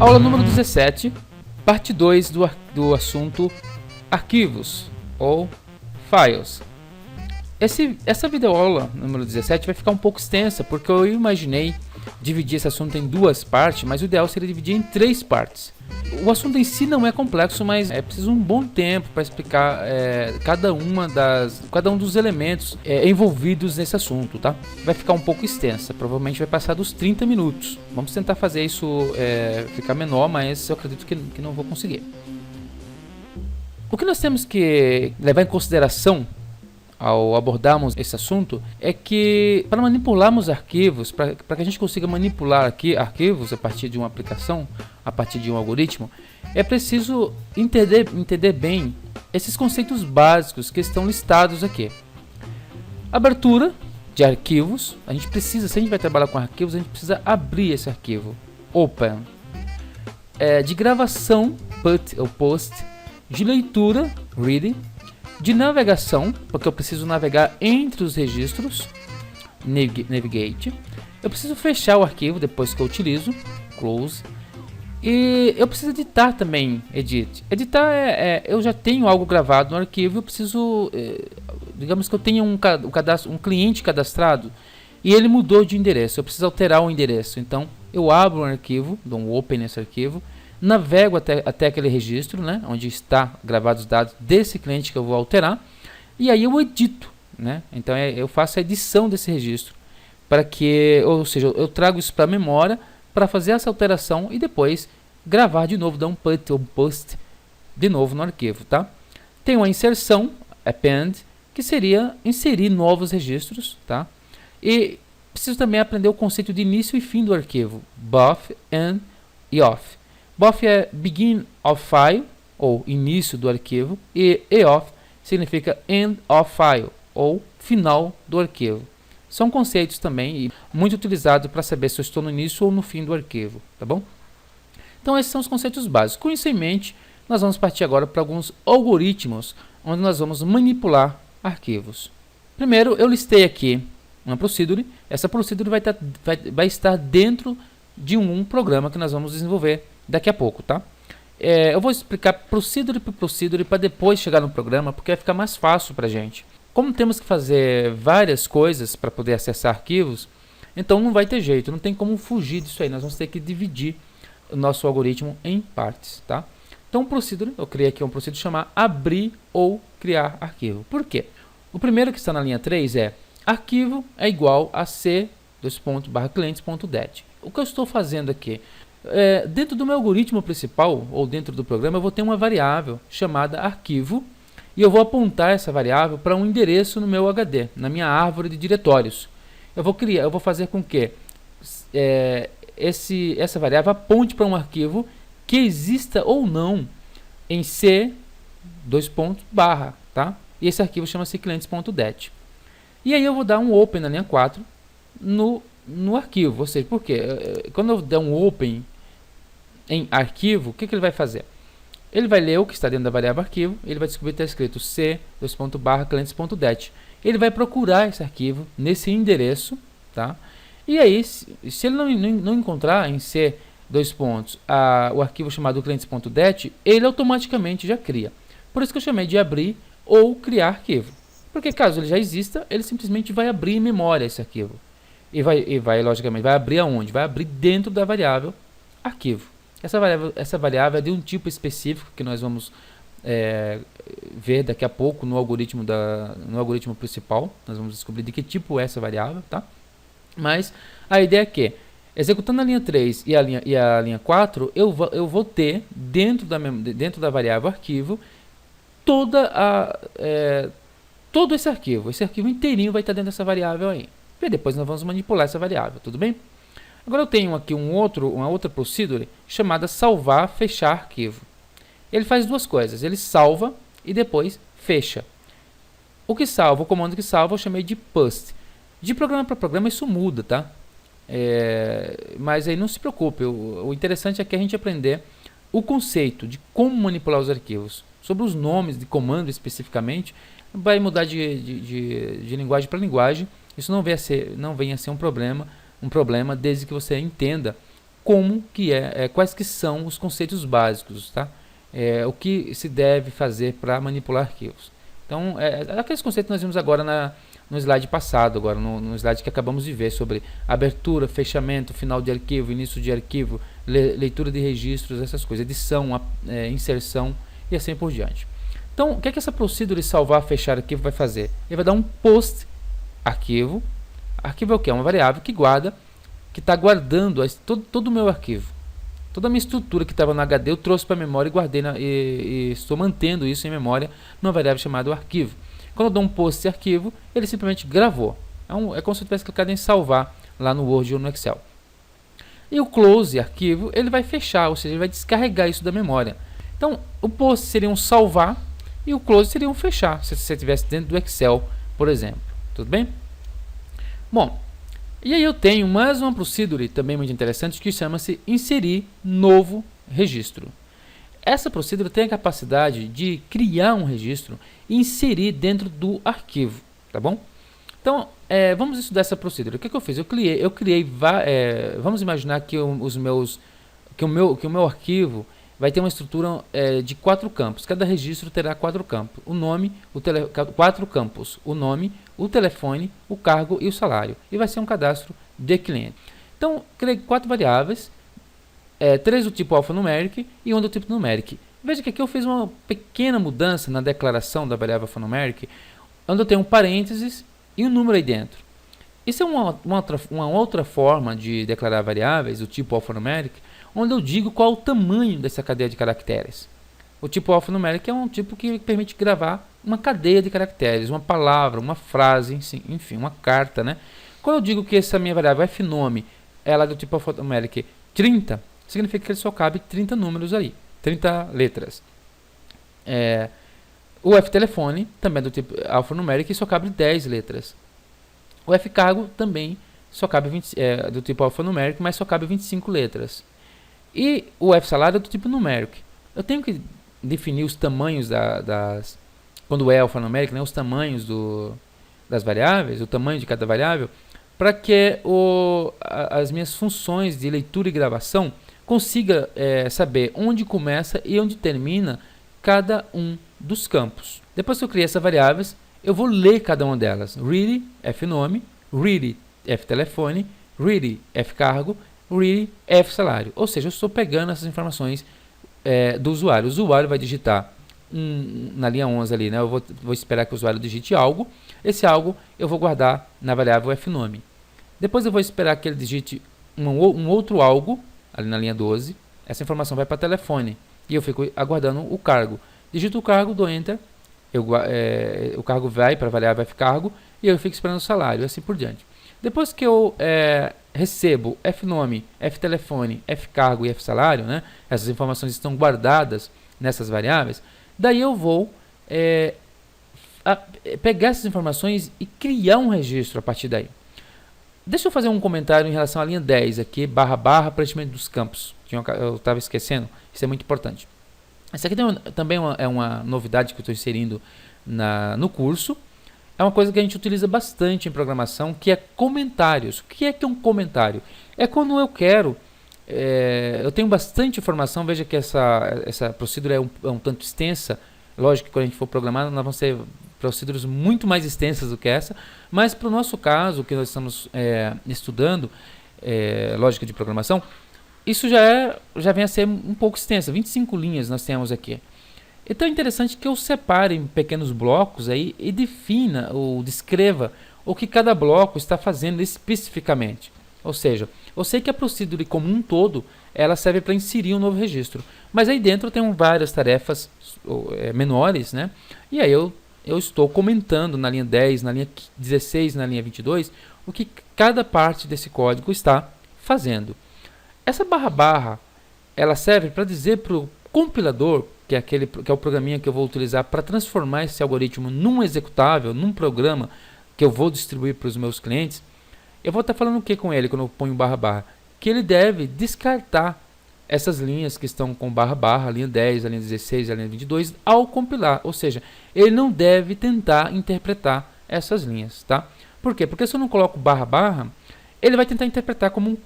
Aula número 17, parte 2 do assunto arquivos ou files. Essa videoaula número 17 vai ficar um pouco extensa, porque eu imaginei dividir esse assunto em duas partes, mas o ideal seria dividir em três partes. O assunto em si não é complexo, mas é preciso um bom tempo para explicar cada um dos elementos envolvidos nesse assunto, tá? Vai ficar um pouco extensa, provavelmente vai passar dos 30 minutos. Vamos tentar fazer isso ficar menor, mas eu acredito que não vou conseguir. O que nós temos que levar em consideração ao abordarmos esse assunto é que para manipularmos arquivos, para que a gente consiga manipular arquivos a partir de uma aplicação, a partir de um algoritmo, é preciso entender bem esses conceitos básicos que estão listados aqui. Abertura de arquivos, se a gente vai trabalhar com arquivos, a gente precisa abrir esse arquivo, open. De gravação, put ou post, de leitura, read, de navegação, porque eu preciso navegar entre os registros, navigate. Eu preciso fechar o arquivo depois que eu utilizo, close. E eu preciso editar também, edit. Editar eu já tenho algo gravado no arquivo, eu preciso, digamos que eu tenho um cliente cadastrado e ele mudou de endereço, eu preciso alterar o endereço. Então eu abro um arquivo, dou um open nesse arquivo, navego até aquele registro, né, onde está gravados os dados desse cliente que eu vou alterar, e aí eu edito, né? Então eu faço a edição desse registro, ou seja, eu trago isso para a memória para fazer essa alteração e depois gravar de novo, dar um put ou post de novo no arquivo, tá? Tem uma inserção, append, que seria inserir novos registros, tá? E preciso também aprender o conceito de início e fim do arquivo, both and e off. Both é begin of file, ou início do arquivo, e of significa end of file, ou final do arquivo. São conceitos também muito utilizados para saber se eu estou no início ou no fim do arquivo, tá bom? Então esses são os conceitos básicos. Com isso em mente, nós vamos partir agora para alguns algoritmos, onde nós vamos manipular arquivos. Primeiro, eu listei aqui uma procedure. Essa procedure vai estar dentro de um programa que nós vamos desenvolver daqui a pouco, tá? Eu vou explicar procedure por procedure para depois chegar no programa, porque vai ficar mais fácil para a gente. Como temos que fazer várias coisas para poder acessar arquivos, então não vai ter jeito, não tem como fugir disso aí. Nós vamos ter que dividir o nosso algoritmo em partes, tá? Então, procedure, eu criei aqui um procedure chamado abrir ou criar arquivo. Por quê? O primeiro que está na linha 3 é arquivo é igual a c:/clientes.det. O que eu estou fazendo aqui? Dentro do meu algoritmo principal, ou dentro do programa, eu vou ter uma variável chamada arquivo, e eu vou apontar essa variável para um endereço no meu HD, na minha árvore de diretórios. Eu vou fazer com que essa variável aponte para um arquivo que exista ou não em c:/, tá? E esse arquivo chama-se clientes.det. E aí eu vou dar um open na linha 4 no arquivo. Ou seja, por quê? Quando eu der um open em arquivo, o que ele vai fazer? Ele vai ler o que está dentro da variável arquivo, ele vai descobrir que está escrito c:/clientes.det. Ele vai procurar esse arquivo nesse endereço, tá? E aí, se ele não encontrar em c:/, o arquivo chamado clientes.det, ele automaticamente já cria. Por isso que eu chamei de abrir ou criar arquivo. Porque caso ele já exista, ele simplesmente vai abrir em memória esse arquivo. E vai logicamente, vai abrir aonde? Vai abrir dentro da variável arquivo. Essa variável é de um tipo específico que nós vamos ver daqui a pouco no algoritmo principal. Nós vamos descobrir de que tipo é essa variável, tá? Mas a ideia é que, executando a linha 3 e a linha 4, eu vou ter dentro da variável arquivo todo esse arquivo. Esse arquivo inteirinho vai estar dentro dessa variável aí. E depois nós vamos manipular essa variável, tudo bem? Agora eu tenho aqui uma outra procedure chamada salvar, fechar arquivo. Ele faz duas coisas, ele salva e depois fecha. O comando que salva eu chamei de post. De programa para programa isso muda, tá? Mas aí não se preocupe, o interessante é que a gente aprender o conceito de como manipular os arquivos. Sobre os nomes de comando especificamente, vai mudar de linguagem para linguagem. Isso não venha a ser um problema desde que você entenda como que quais que são os conceitos básicos, tá? O que se deve fazer para manipular arquivos. Então, aqueles conceitos que nós vimos agora no slide passado, agora no slide que acabamos de ver, sobre abertura, fechamento, final de arquivo, início de arquivo, leitura de registros, essas coisas, edição, inserção e assim por diante. Então, o que é que essa procedure salvar, fechar arquivo vai fazer? Ele vai dar um post arquivo. Arquivo é o que? É uma variável que guarda, que está guardando todo o meu arquivo. Toda a minha estrutura que estava no HD eu trouxe para a memória e guardei e estou mantendo isso em memória numa variável chamada arquivo. Quando eu dou um post arquivo, ele simplesmente gravou. É como se eu tivesse clicado em salvar lá no Word ou no Excel. E o close arquivo, ele vai fechar, ou seja, ele vai descarregar isso da memória. Então, o post seria um salvar e o close seria um fechar, se você estivesse dentro do Excel, por exemplo. Tudo bem? Bom, e aí eu tenho mais uma procedure também muito interessante que chama-se inserir novo registro. Essa procedure tem a capacidade de criar um registro e inserir dentro do arquivo, tá bom? Então, vamos estudar essa procedure. O que eu fiz? Eu criei vamos imaginar que o meu arquivo vai ter uma estrutura de 4 campos. Cada registro terá 4 campos. O nome, 4 campos. O nome, o telefone, o cargo e o salário. E vai ser um cadastro de cliente. Então, criei 4 variáveis. 3 do tipo alfanumeric e 1 do tipo numeric. Veja que aqui eu fiz uma pequena mudança na declaração da variável alfanumeric, onde eu tenho um parênteses e um número aí dentro. Isso é uma outra forma de declarar variáveis do tipo alfanumeric, onde eu digo qual o tamanho dessa cadeia de caracteres. O tipo alfanumeric é um tipo que permite gravar uma cadeia de caracteres, uma palavra, uma frase, enfim, uma carta, né? Quando eu digo que essa minha variável fnome ela é do tipo alfanumeric 30, significa que ele só cabe 30 números aí, 30 letras. O ftelefone também é do tipo alfanumeric e só cabe 10 letras. O fcargo também só cabe do tipo alfanumeric, mas só cabe 25 letras. E o fsalário é do tipo numeric. Eu tenho que definir os tamanhos quando é alfanumeric, né, os tamanhos das variáveis, o tamanho de cada variável, para que as minhas funções de leitura e gravação consiga saber onde começa e onde termina cada um dos campos. Depois que eu criei essas variáveis, eu vou ler cada uma delas. Read, fnome, read, ftelefone, read, fcargo, read, fsalário. Ou seja, eu estou pegando essas informações do usuário. O usuário vai digitar na linha 11 ali, né? Eu vou esperar que o usuário digite algo. Esse algo eu vou guardar na variável fnome. Depois eu vou esperar que ele digite um outro algo ali na linha 12, essa informação vai para telefone e eu fico aguardando o cargo. Digito o cargo, dou enter, o cargo vai para a variável fcargo e eu fico esperando o salário e assim por diante. Depois que eu recebo fnome, ftelefone, fcargo e fsalário, né, essas informações estão guardadas nessas variáveis, daí eu vou pegar essas informações e criar um registro a partir daí. Deixa eu fazer um comentário em relação à linha 10 aqui, // preenchimento dos campos. Eu estava esquecendo, isso é muito importante. Essa aqui também é uma novidade que eu estou inserindo no curso. É uma coisa que a gente utiliza bastante em programação, que é comentários. O que é um comentário? É quando eu quero... eu tenho bastante informação, veja que essa procedura é um tanto extensa. Lógico que quando a gente for programar, nós vamos ter procedimentos muito mais extensas do que essa, mas para o nosso caso, que nós estamos estudando lógica de programação, isso já vem a ser um pouco extensa, 25 linhas nós temos aqui. Então é interessante que eu separe em pequenos blocos aí e defina ou descreva o que cada bloco está fazendo especificamente. Ou seja, eu sei que a procedure como um todo, ela serve para inserir um novo registro, mas aí dentro eu tenho várias tarefas menores, né? E aí eu estou comentando na linha 10, na linha 16, na linha 22, o que cada parte desse código está fazendo. Essa // ela serve para dizer para o compilador, que é o programinha que eu vou utilizar para transformar esse algoritmo num executável, num programa que eu vou distribuir para os meus clientes. Eu vou estar falando o que com ele quando eu ponho // Que ele deve descartar essas linhas que estão com // a linha 10, a linha 16, a linha 22, ao compilar. Ou seja, ele não deve tentar interpretar essas linhas, tá? Por quê? Porque se eu não coloco // ele vai tentar interpretar como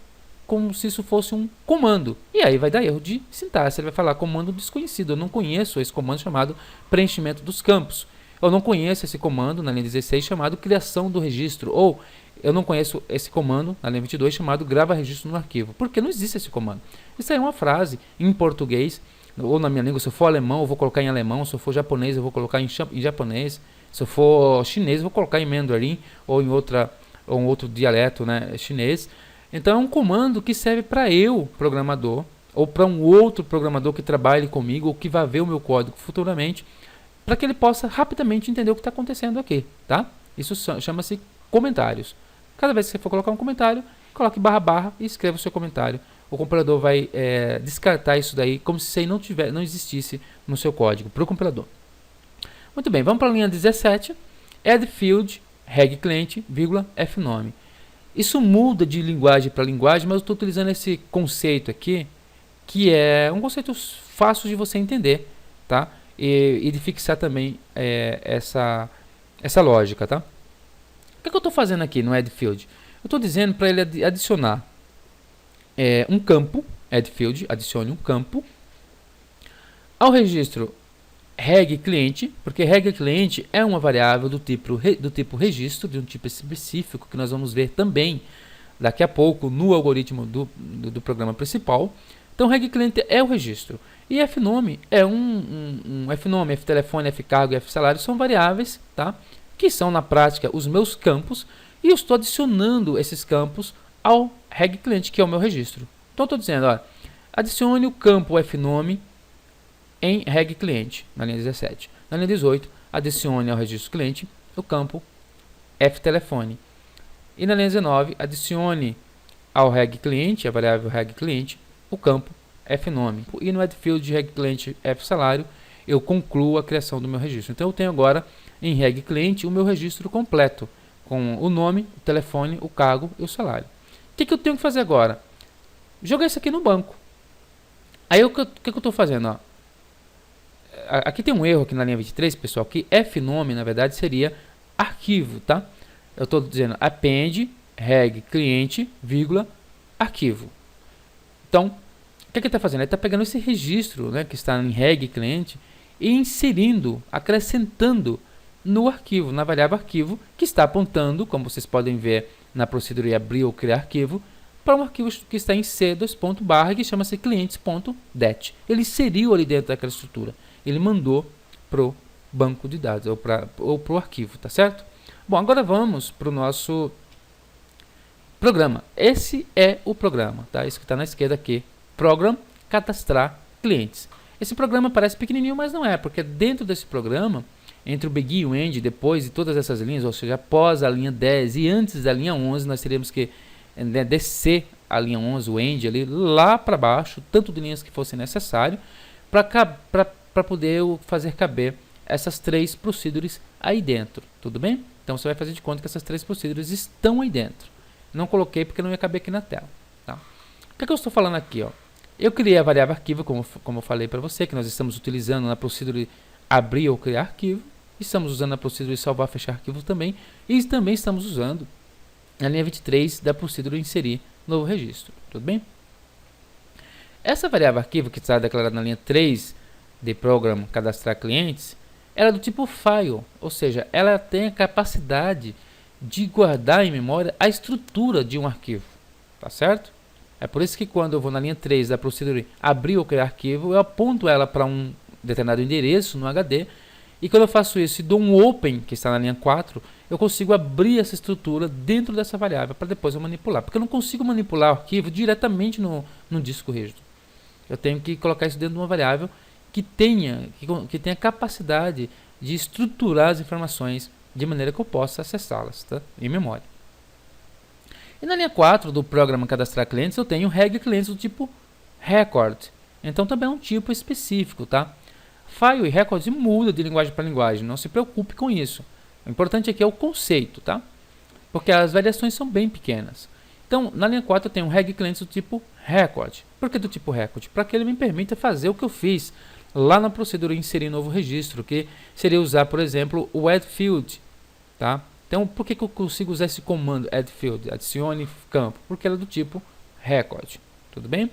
como se isso fosse um comando. E aí vai dar erro de sintaxe. Ele vai falar comando desconhecido. Eu não conheço esse comando chamado preenchimento dos campos. Eu não conheço esse comando na linha 16 chamado criação do registro. Ou eu não conheço esse comando na linha 22 chamado grava registro no arquivo. Porque não existe esse comando. Isso aí é uma frase em português, ou na minha língua. Se eu for alemão, eu vou colocar em alemão. Se eu for japonês, eu vou colocar em japonês. Se eu for chinês, eu vou colocar em mandarim ou em um outro dialeto, né, chinês. Então é um comando que serve para eu, programador, ou para um outro programador que trabalhe comigo, ou que vá ver o meu código futuramente, para que ele possa rapidamente entender o que está acontecendo aqui, tá? Isso chama-se comentários. Cada vez que você for colocar um comentário, coloque // e escreva o seu comentário. O compilador vai descartar isso daí como se isso aí não existisse no seu código, para o compilador. Muito bem, vamos para a linha 17. Add field, reg client, fnome. Isso muda de linguagem para linguagem, mas eu estou utilizando esse conceito aqui, que é um conceito fácil de você entender, tá? E de fixar também essa lógica, tá? O que eu estou fazendo aqui no add field? Eu estou dizendo para ele adicionar um campo, add field, adicione um campo ao registro reg cliente, porque reg cliente é uma variável do tipo registro, de um tipo específico, que nós vamos ver também daqui a pouco no algoritmo do programa principal. Então reg cliente é o registro. E fnome é um fnome, ftelefone, fcargo e fsalário são variáveis, tá? Que são na prática os meus campos, e eu estou adicionando esses campos ao reg cliente, que é o meu registro. Então eu estou dizendo, olha, adicione o campo fnome em reg cliente, na linha 17. Na linha 18, adicione ao registro cliente o campo ftelefone. E na linha 19, adicione ao reg cliente, a variável reg cliente, o campo fnome. E no add field reg cliente fsalário, eu concluo a criação do meu registro. Então eu tenho agora em reg cliente o meu registro completo, com o nome, o telefone, o cargo e o salário. O que eu tenho que fazer agora? Jogar isso aqui no banco. Aí o que eu estou fazendo? Ó? Aqui tem um erro aqui na linha 23, pessoal, que fnome na verdade seria arquivo, tá? Eu estou dizendo append reg cliente, arquivo. Então, o que ele está fazendo? Ele está pegando esse registro, né, que está em reg cliente e inserindo, acrescentando no arquivo, na variável arquivo, que está apontando, como vocês podem ver na procedura abrir ou criar arquivo, para um arquivo que está em c:/, que chama-se clientes.det. Ele inseriu ali dentro daquela estrutura. Ele mandou para o banco de dados, ou para o arquivo, tá certo? Bom, agora vamos para o nosso programa. Esse é o programa, tá? Isso que está na esquerda aqui. Program, cadastrar clientes. Esse programa parece pequenininho, mas não é, porque dentro desse programa, entre o begin e o end, depois de todas essas linhas, ou seja, após a linha 10 e antes da linha 11, nós teríamos que descer a linha 11, o end ali, lá para baixo, tanto de linhas que fosse necessário, para poder fazer caber essas três procedures aí dentro, tudo bem? Então você vai fazer de conta que essas três procedures estão aí dentro. Não coloquei porque não ia caber aqui na tela, tá? O que eu estou falando aqui, ó? Eu criei a variável arquivo, como eu falei para você, que nós estamos utilizando na procedura abrir ou criar arquivo. Estamos usando a procedura de salvar, fechar arquivo também. E também estamos usando a linha 23 da procedura inserir novo registro. Tudo bem? Essa variável arquivo, que está declarada na linha 3 de Program cadastrar clientes, ela é do tipo file. Ou seja, ela tem a capacidade de guardar em memória a estrutura de um arquivo. Tá certo? É por isso que quando eu vou na linha 3 da procedura abrir ou criar arquivo, eu aponto ela para um determinado endereço no HD, e quando eu faço isso e dou um open, que está na linha 4, eu consigo abrir essa estrutura dentro dessa variável para depois eu manipular. Porque eu não consigo manipular o arquivo diretamente no disco rígido. Eu tenho que colocar isso dentro de uma variável que tenha capacidade de estruturar as informações de maneira que eu possa acessá-las, tá? Em memória. E na linha 4 do programa cadastrar clientes, eu tenho reg clientes do tipo record. Então também é um tipo específico, tá? File e record muda de linguagem para linguagem, não se preocupe com isso. O importante aqui é o conceito, tá? Porque as variações são bem pequenas. Então, na linha 4 eu tenho reg clientes do tipo record. Por que do tipo record? Para que ele me permita fazer o que eu fiz lá na procedura inserir novo registro, que seria usar, por exemplo, o add field, tá? Então, por que eu consigo usar esse comando add field, adicione campo? Porque ele é do tipo record. Tudo bem?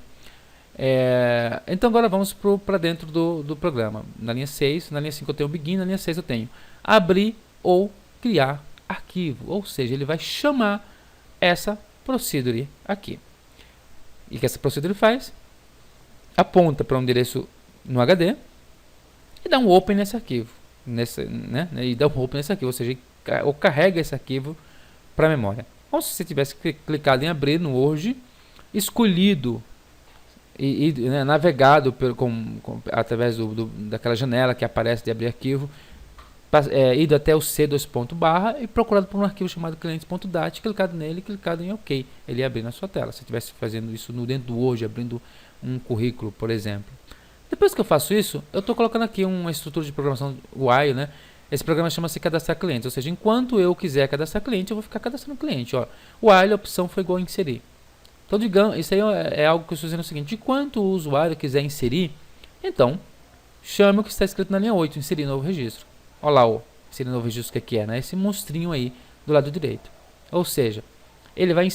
Então agora vamos para dentro do programa. Na linha 6, na linha 5 eu tenho begin, na linha 6 eu tenho abrir ou criar arquivo. Ou seja, ele vai chamar essa procedure aqui. E o que essa procedure faz? Aponta para um endereço no HD e dá um open nesse arquivo. E dá um open nesse arquivo, ou seja, ou carrega esse arquivo para a memória. Como se você tivesse clicado em abrir no Word, escolhido né, navegado através daquela janela que aparece de abrir arquivo, ido até o C2.barra e procurado por um arquivo chamado clientes.dat, clicado nele, clicado em OK, ele ia abrir na sua tela. Se você estivesse fazendo isso dentro do Word, abrindo um currículo, por exemplo. Depois que eu faço isso, eu estou colocando aqui uma estrutura de programação while, né? Esse programa chama-se cadastrar clientes, ou seja, enquanto eu quiser cadastrar cliente, eu vou ficar cadastrando cliente. Ó. While, a opção foi igual a inserir. Então, digamos, isso aí é algo que eu estou dizendo o seguinte: enquanto o usuário quiser inserir, então, chame o que está escrito na linha 8, inserir novo registro. Olha lá, inserir novo registro, o que é, né? Esse monstrinho aí do lado direito. Ou seja, ele vai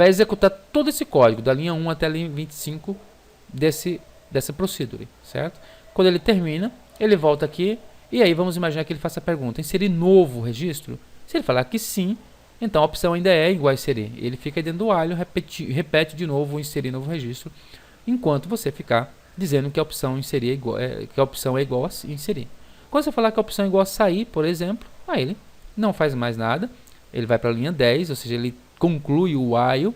executar todo esse código, da linha 1 até a linha 25 dessa procedure, certo? Quando ele termina, ele volta aqui, e aí vamos imaginar que ele faça a pergunta: inserir novo registro? Se ele falar que sim, então a opção ainda é igual a inserir. Ele fica aí dentro do while, repete de novo o inserir novo registro, enquanto você ficar dizendo que a opção inserir que a opção é igual a inserir. Quando você falar que a opção é igual a sair, por exemplo, aí ele não faz mais nada, ele vai para a linha 10, ou seja, ele conclui o while,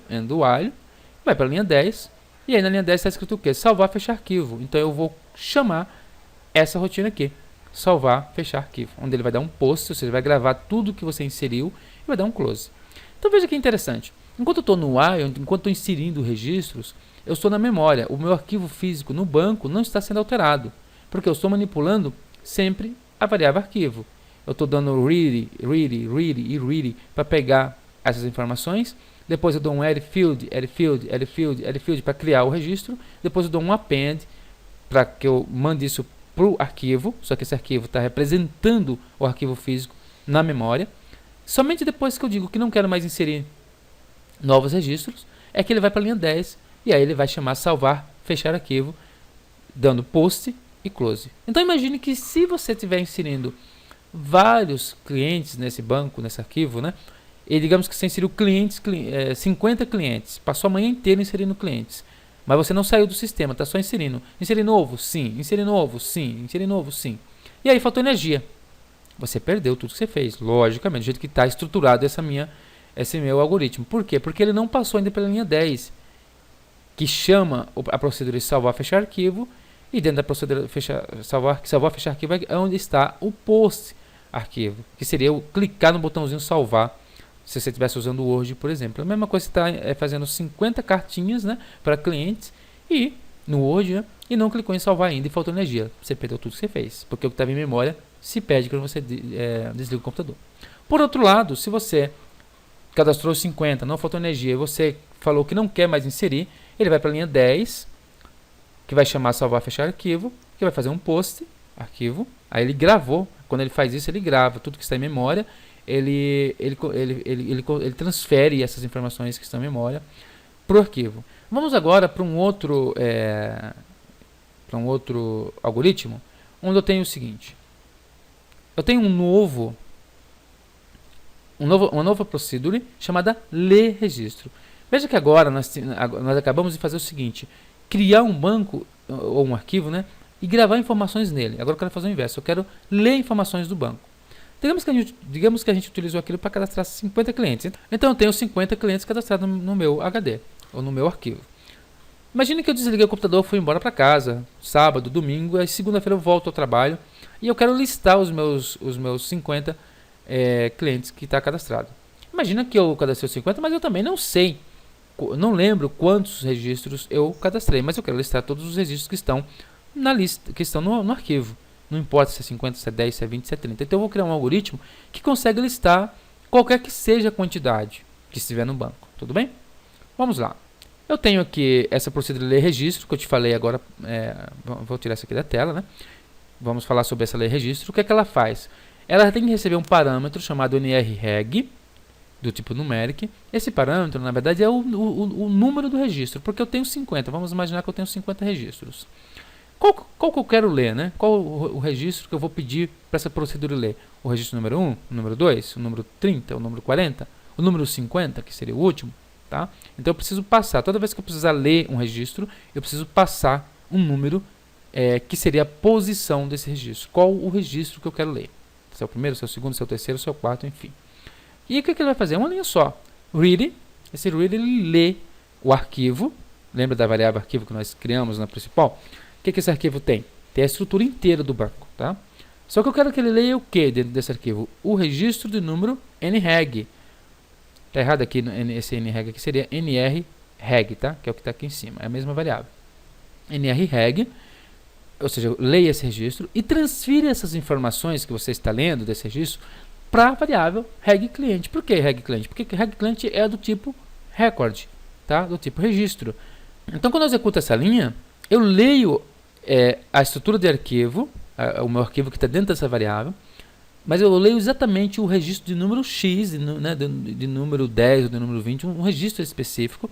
vai para a linha 10, e aí na linha 10 está escrito o quê? Salvar, fechar arquivo. Então eu vou chamar essa rotina aqui, salvar, fechar arquivo, onde ele vai dar um post, ou seja, vai gravar tudo que você inseriu e vai dar um close. Então veja que interessante, enquanto eu estou no while, enquanto estou inserindo registros, eu estou na memória, o meu arquivo físico no banco não está sendo alterado, porque eu estou manipulando sempre a variável arquivo. Eu estou dando read para pegar essas informações, depois eu dou um add field para criar o registro, depois eu dou um append para que eu mande isso para o arquivo, só que esse arquivo está representando o arquivo físico na memória. Somente depois que eu digo que não quero mais inserir novos registros, é que ele vai para a linha 10, e aí ele vai chamar salvar, fechar arquivo, dando post e close. Então imagine que se você estiver inserindo vários clientes nesse banco, nesse arquivo, né? E digamos que você inseriu 50 clientes, passou a manhã inteira inserindo clientes, mas você não saiu do sistema, está só inserindo. Inserir novo, sim. Inserir novo, sim. Inserir novo, sim. E aí faltou energia. Você perdeu tudo que você fez, logicamente, do jeito que está estruturado esse meu algoritmo. Por quê? Porque ele não passou ainda pela linha 10, que chama a procedura de salvar, fechar arquivo, e dentro da procedura salvar, fechar arquivo é onde está o post arquivo, que seria eu clicar no botãozinho salvar, se você estivesse usando o Word, por exemplo. A mesma coisa, você está fazendo 50 cartinhas, né, para clientes e no Word, né, e não clicou em salvar ainda e faltou energia. Você perdeu tudo que você fez, porque o que estava em memória se perde quando você desliga o computador. Por outro lado, se você cadastrou 50, não faltou energia, e você falou que não quer mais inserir, ele vai para a linha 10, que vai chamar salvar, fechar arquivo, que vai fazer um post, arquivo, aí ele gravou. Quando ele faz isso, ele grava tudo que está em memória, ele transfere essas informações que estão em memória para o arquivo. Vamos agora para um outro algoritmo, onde eu tenho o seguinte: eu tenho uma nova procedure chamada ler registro. Veja que agora nós acabamos de fazer o seguinte: criar um banco ou um arquivo, né, e gravar informações nele. Agora eu quero fazer o inverso, eu quero ler informações do banco. Digamos que a gente utilizou aquilo para cadastrar 50 clientes. Então eu tenho 50 clientes cadastrados no meu HD, ou no meu arquivo. Imagine que eu desliguei o computador, fui embora para casa, sábado, domingo, aí segunda-feira eu volto ao trabalho, e eu quero listar os meus 50 clientes que está cadastrado. Imagina que eu cadastrei 50, mas eu também não sei, não lembro quantos registros eu cadastrei, mas eu quero listar todos os registros que estão na lista, que estão no arquivo. Não importa se é 50, se é 10, se é 20, se é 30. Então eu vou criar um algoritmo que consegue listar qualquer que seja a quantidade que estiver no banco. Tudo bem? Vamos lá. Eu tenho aqui essa procedura de ler registro, que eu te falei agora. Vou tirar isso aqui da tela, né? Vamos falar sobre essa ler registro. O que é que ela faz? Ela tem que receber um parâmetro chamado nrreg, do tipo numeric. Esse parâmetro, na verdade, é o número do registro, porque eu tenho 50. Vamos imaginar que eu tenho 50 registros. Qual que eu quero ler, né? Qual o registro que eu vou pedir para essa procedura ler? O registro número 1, o número 2, o número 30, o número 40, o número 50, que seria o último, tá? Então eu preciso passar, toda vez que eu precisar ler um registro, eu preciso passar um número que seria a posição desse registro. Qual o registro que eu quero ler? Se é o primeiro, se é o segundo, se é o terceiro, se é o quarto, enfim. E o que ele vai fazer? É uma linha só. Read, esse read ele lê o arquivo. Lembra da variável arquivo que nós criamos na principal? O que esse arquivo tem? Tem a estrutura inteira do banco, tá? Só que eu quero que ele leia o que dentro desse arquivo? O registro de número nreg. Tá errado aqui, esse nreg aqui seria nrreg, tá? Que é o que está aqui em cima, é a mesma variável. nrreg, ou seja, leia esse registro e transfira essas informações que você está lendo desse registro para a variável regClient. Por que regClient? Porque regClient é do tipo record, tá? Do tipo registro. Então, quando eu executo essa linha, eu leio a estrutura de arquivo, o meu arquivo que está dentro dessa variável, mas eu leio exatamente o registro de número X, né, de número 10 ou de número 20, um registro específico,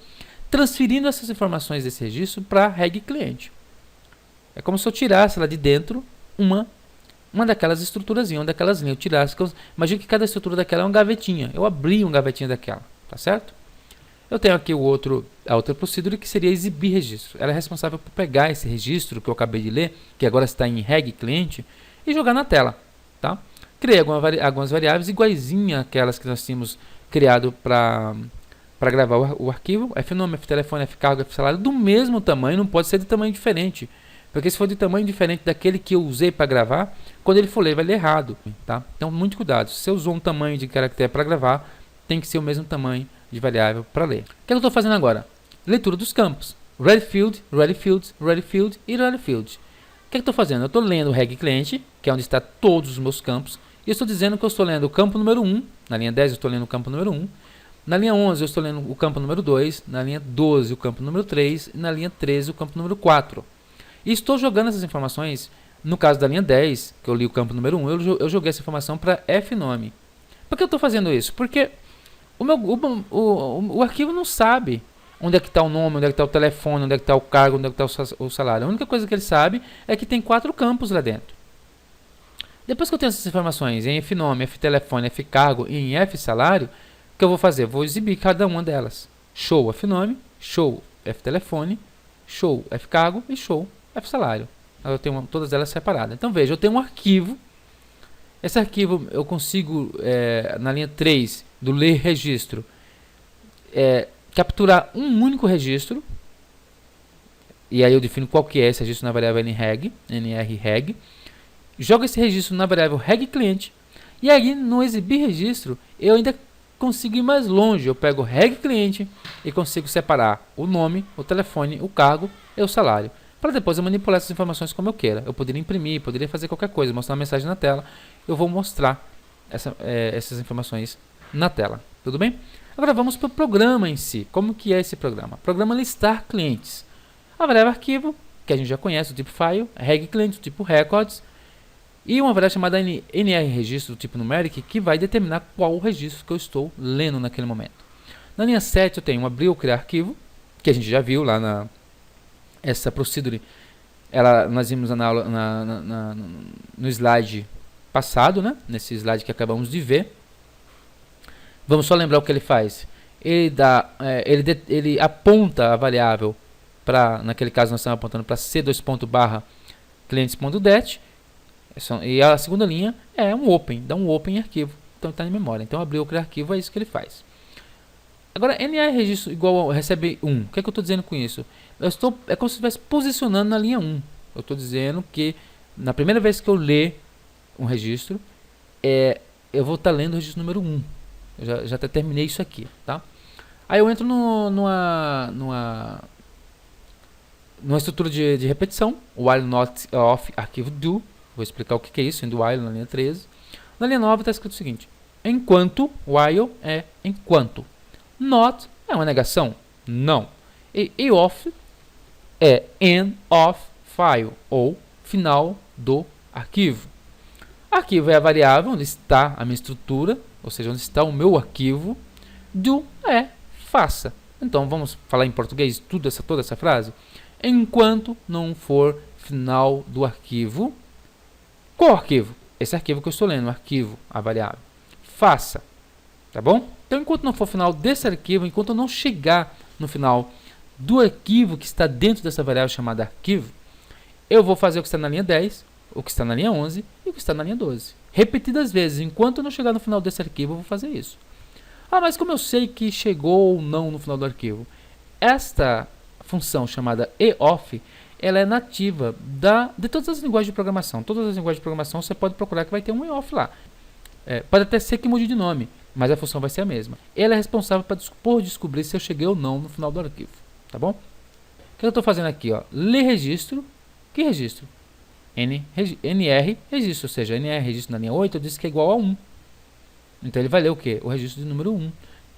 transferindo essas informações desse registro para regClient. É como se eu tirasse lá de dentro uma daquelas estruturas, uma daquelas linhas. Eu tirasse, imagina que cada estrutura daquela é uma gavetinha. Eu abri uma gavetinha daquela, tá certo? Eu tenho aqui a outra procedura que seria exibir registro. Ela é responsável por pegar esse registro que eu acabei de ler, que agora está em regClient, e jogar na tela, tá? Criei algumas variáveis iguaizinhas àquelas que nós tínhamos criado para gravar o arquivo. Fnome, ftelefone, fcargo, fsalário, do mesmo tamanho, não pode ser de tamanho diferente. Porque se for de tamanho diferente daquele que eu usei para gravar, quando ele for ler, vai ler errado, tá? Então, muito cuidado. Se eu usou um tamanho de caractere para gravar, tem que ser o mesmo tamanho de variável para ler. O que eu estou fazendo agora? Leitura dos campos. Ready field, ready field, ready field e ready field. O que eu estou fazendo? Eu estou lendo o regClient, que é onde está todos os meus campos, e eu estou dizendo que eu estou lendo o campo número 1, na linha 10 eu estou lendo o campo número 1, na linha 11 eu estou lendo o campo número 2, na linha 12 o campo número 3, e na linha 13 o campo número 4. E estou jogando essas informações, no caso da linha 10, que eu li o campo número 1, eu joguei essa informação para fnome. Por que eu estou fazendo isso? Porque o arquivo não sabe onde é que está o nome, onde é que está o telefone, onde é que está o cargo, onde é que está o salário. A única coisa que ele sabe é que tem 4 campos lá dentro. Depois que eu tenho essas informações em fnome, ftelefone, fcargo e em fsalário, o que eu vou fazer? Vou exibir cada uma delas. Show fnome, show ftelefone, show fcargo e show fsalário. Eu tenho todas elas separadas. Então veja, eu tenho um arquivo. Esse arquivo eu consigo, na linha 3 do ler registro, capturar um único registro. E aí eu defino qual que é esse registro na variável nrreg. Jogo esse registro na variável regClient. E aí no exibir registro, eu ainda consigo ir mais longe. Eu pego o regClient e consigo separar o nome, o telefone, o cargo e o salário, para depois eu manipular essas informações como eu queira. Eu poderia imprimir, poderia fazer qualquer coisa, mostrar uma mensagem na tela. Eu vou mostrar essas informações na tela. Tudo bem? Agora vamos para o programa em si. Como que é esse programa? Programa listar clientes. A variável arquivo, que a gente já conhece, o tipo file, regClient, o tipo records, e uma variável chamada nrregistro, do tipo numeric, que vai determinar qual o registro que eu estou lendo naquele momento. Na linha 7 eu tenho abrir ou criar arquivo, que a gente já viu lá essa procedure, nós vimos na aula, no slide passado, né? Nesse slide que acabamos de ver. Vamos só lembrar o que ele faz. Ele aponta a variável para, naquele caso nós estamos apontando para c2.clients.det, e a segunda linha é um open, dá um open em arquivo, então está em memória. Então abrir ou criar arquivo é isso que ele faz. Agora, nrregistro igual recebe 1. O que é que eu estou dizendo com isso? É como se eu estivesse posicionando na linha 1. Eu estou dizendo que na primeira vez que eu ler um registro, eu vou estar lendo o registro número 1. Eu já até terminei isso aqui, tá? Aí eu entro numa estrutura de repetição, while not of arquivo do. Vou explicar o que é isso, indo while na linha 13. Na linha 9 está escrito o seguinte: enquanto, while é enquanto. Not é uma negação? Não. E off é end of file, ou final do arquivo. Arquivo é a variável onde está a minha estrutura, ou seja, onde está o meu arquivo. Do é faça. Então vamos falar em português toda essa frase? Enquanto não for final do arquivo. Qual arquivo? Esse arquivo que eu estou lendo, o arquivo, a variável. Faça. Tá bom? Então, enquanto não for final desse arquivo, enquanto eu não chegar no final do arquivo que está dentro dessa variável chamada arquivo, eu vou fazer o que está na linha 10, o que está na linha 11 e o que está na linha 12. Repetidas vezes. Enquanto eu não chegar no final desse arquivo, eu vou fazer isso. Ah, mas como eu sei que chegou ou não no final do arquivo? Esta função chamada eof, ela é nativa de todas as linguagens de programação. Todas as linguagens de programação você pode procurar que vai ter um eof lá. Pode até ser que mude de nome, mas a função vai ser a mesma. Ela é responsável por descobrir se eu cheguei ou não no final do arquivo. Tá bom? O que eu estou fazendo aqui? Ó? Ler registro. Que registro? NR registro, ou seja, NR registro na linha 8, eu disse que é igual a 1. Então ele vai ler o quê? O registro de número 1. O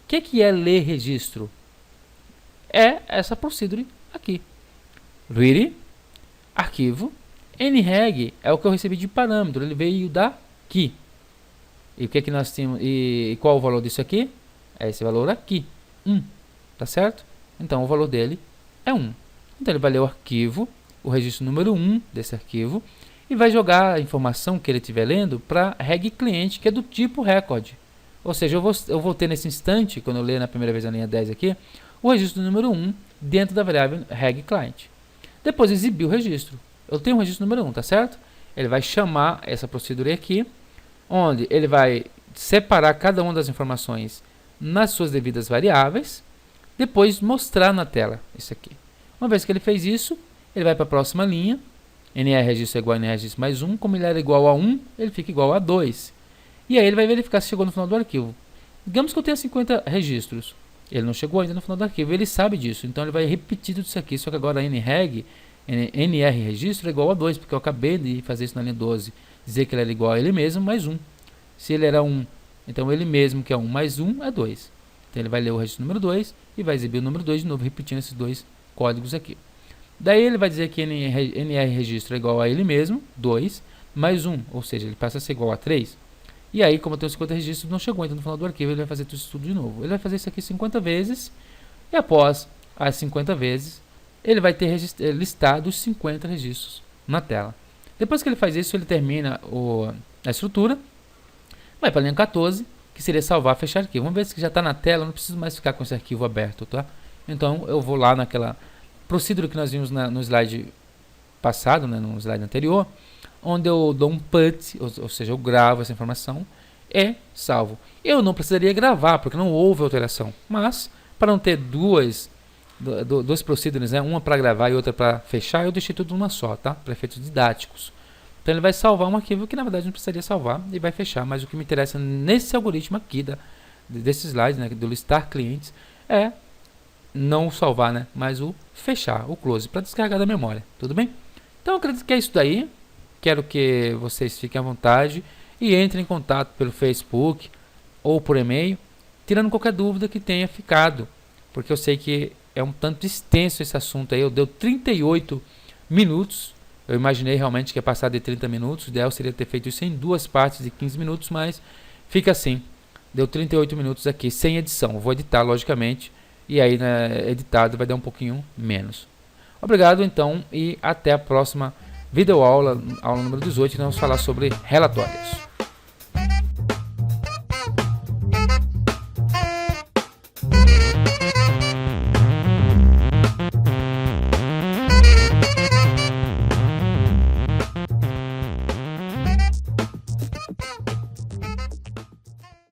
que é ler registro? É essa procedure aqui. Read, arquivo, nreg é o que eu recebi de parâmetro, ele veio daqui. E o que nós temos? E qual o valor disso aqui? É esse valor aqui, 1. Tá certo? Então o valor dele é 1. Então ele vai ler o arquivo, o registro número 1 desse arquivo, e vai jogar a informação que ele estiver lendo para reg cliente, que é do tipo record. Ou seja, eu vou ter nesse instante, quando eu ler na primeira vez a linha 10 aqui, o registro número 1 dentro da variável reg client. Depois exibir o registro. Eu tenho o registro número 1, tá certo? Ele vai chamar essa procedure aqui, onde ele vai separar cada uma das informações nas suas devidas variáveis, depois mostrar na tela isso aqui. Uma vez que ele fez isso, ele vai para a próxima linha, NR registro é igual a NR registro mais 1, como ele era igual a 1, ele fica igual a 2. E aí ele vai verificar se chegou no final do arquivo. Digamos que eu tenha 50 registros, ele não chegou ainda no final do arquivo, ele sabe disso, então ele vai repetir tudo isso aqui, só que agora NR registro é igual a 2, porque eu acabei de fazer isso na linha 12, dizer que ele era igual a ele mesmo mais 1. Se ele era 1, então ele mesmo que é 1 mais 1 é 2. Então ele vai ler o registro número 2 e vai exibir o número 2 de novo, repetindo esses dois códigos aqui. Daí ele vai dizer que NR registro é igual a ele mesmo, 2, mais 1, ou seja, ele passa a ser igual a 3. E aí, como eu tenho 50 registros, não chegou ainda no final do arquivo, ele vai fazer tudo isso tudo de novo. Ele vai fazer isso aqui 50 vezes, e após as 50 vezes, ele vai ter listado os 50 registros na tela. Depois que ele faz isso, ele termina a estrutura, vai para a linha 14, que seria salvar, fechar arquivo. Uma vez que já está na tela, eu não preciso mais ficar com esse arquivo aberto, tá? Então, eu vou lá naquela procedure que nós vimos no slide passado, né, no slide anterior, onde eu dou um put, ou seja, eu gravo essa informação e salvo. Eu não precisaria gravar, porque não houve alteração, mas para não ter duas procedures, né, uma para gravar e outra para fechar, eu deixei tudo numa só, tá? Para efeitos didáticos. Então ele vai salvar um arquivo que na verdade não precisaria salvar e vai fechar, mas o que me interessa nesse algoritmo aqui desse slide, né, do listar clientes, é não salvar, né, mas o fechar, o close, para descarregar da memória, tudo bem? Então eu acredito que é isso daí. Quero que vocês fiquem à vontade e entrem em contato pelo Facebook ou por e-mail, tirando qualquer dúvida que tenha ficado, porque eu sei que é um tanto extenso esse assunto aí. Eu deu 38 minutos, eu imaginei realmente que ia passar de 30 minutos, o ideal seria ter feito isso em duas partes de 15 minutos, mas fica assim, deu 38 minutos aqui, sem edição. Eu vou editar, logicamente, e aí, né, editado vai dar um pouquinho menos. Obrigado, então, e até a próxima videoaula, aula número 18, que nós vamos falar sobre relatórios.